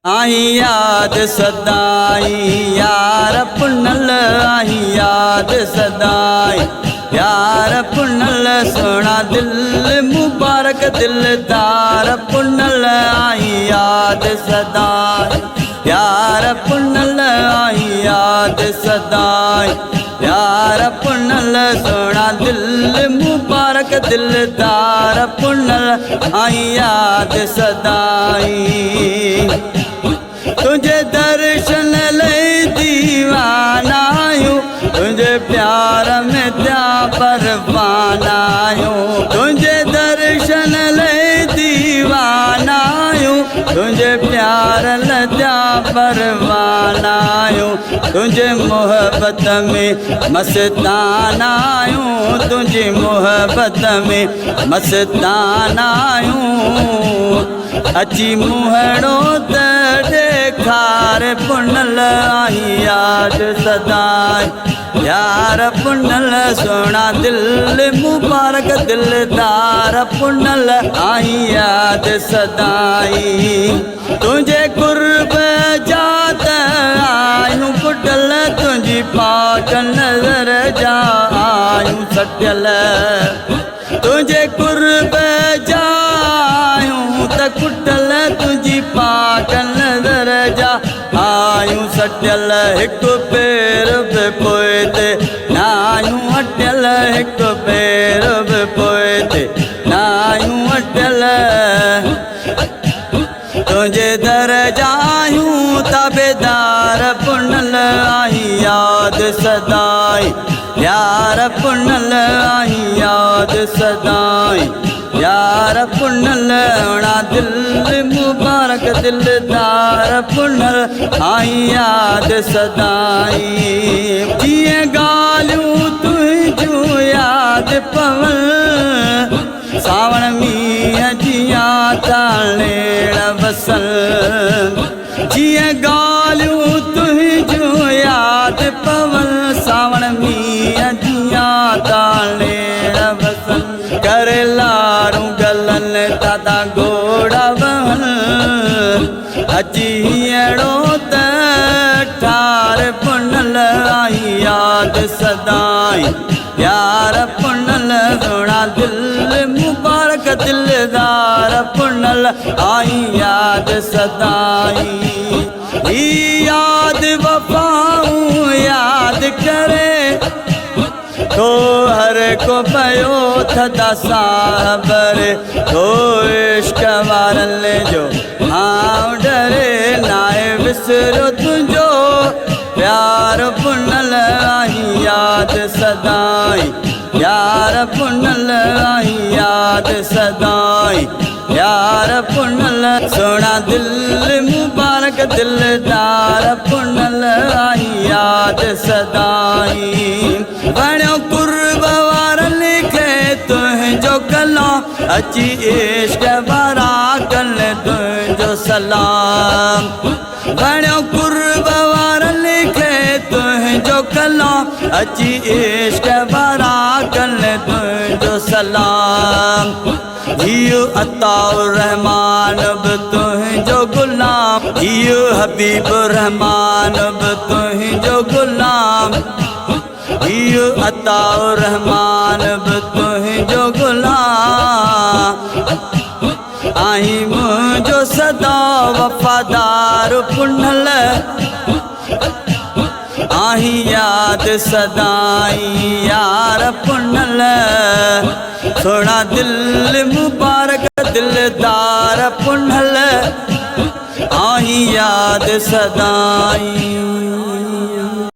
आई याद सदाई यार पुनल आई याद सदाई यार पुनल सोना दिल मुबारक दिलदार पुनल आई याद सदाई यार पुनल आई याद सदाई यार पुनल सोना दिल मुबारक दिलदार पुनल आई याद सदाई तुझे दर्शन ले दीवाना यूं तुझे प्यार में त्या परवाना यूं तुझे दर्शन ले दीवाना यूं तुझे प्यार में त्या परवाना यूं तुझे मोहब्बत में मस्ताना यूं तुझे मोहब्बत में मस्ताना यूं अची मुहड़ो देखार पुनल आई याद सदाई यार पुनल सोना दिल मुबारक दिलदार पुनल आई याद सदाई तुझे कुर्ब जात आयूं कुटल तुझी पाक नजर जा आयूं सटल तुझे कुर्ब जायूं त कुटल तुझी पाक नजर जा आयूं सटल एक पैर बि पोइ ते नायूं अटल एक पैर बि पोइ ते नायूं अटल तुझे दर जायूं ताबेदार पुनल आई याद सदाई यार पुनल आई याद सदाई यार पुनल ओणा दिल मुबारक दिलदार पुनल आई याद सदाई जिए गालियूं तुझियूं याद पवन सावण मींहं जियां तालेण वसल जिए गालियूं तुझियूं याद पवन सावण मींहं जियां तालेण वसल करे लारूं गलन दादा घोड़ा वहन अची अहिड़ो त ठार पुनल आई याद सदाई यार पुनल सोना दिल मुबारक दिलदार पुनल आई याद सदाई याद वफाऊं याद करे तो हर को पयो थदा साबर तो इश्क वारन जो हाँ डरे नाए विसरो तुझो प्यार पुनल आई याद सदाई यार पुनल आई याद सदाई यार पुनल सोना दिल मुबारक दिलदार पुनल आई याद सदाई बणियो कुर्ब वार लिखे तुझो कलो अची इश्क वारा कल तुझो सलाम बणियो कुर्ब वार लिखे तुझो कलो अची इश्क वारा कल तुझो सलाम इयो अताउर रहमान बि तुझो गुलाम इयो हबीब रहमान बि तुझो गुलाम इयो अताउर रहमान बि तुझो गुलाम आई मुझो सदा वफादार पुनल आई याद सदाई यार पुनल सोना दिल मुबारक दिलदार पुनल आई याद सदाई।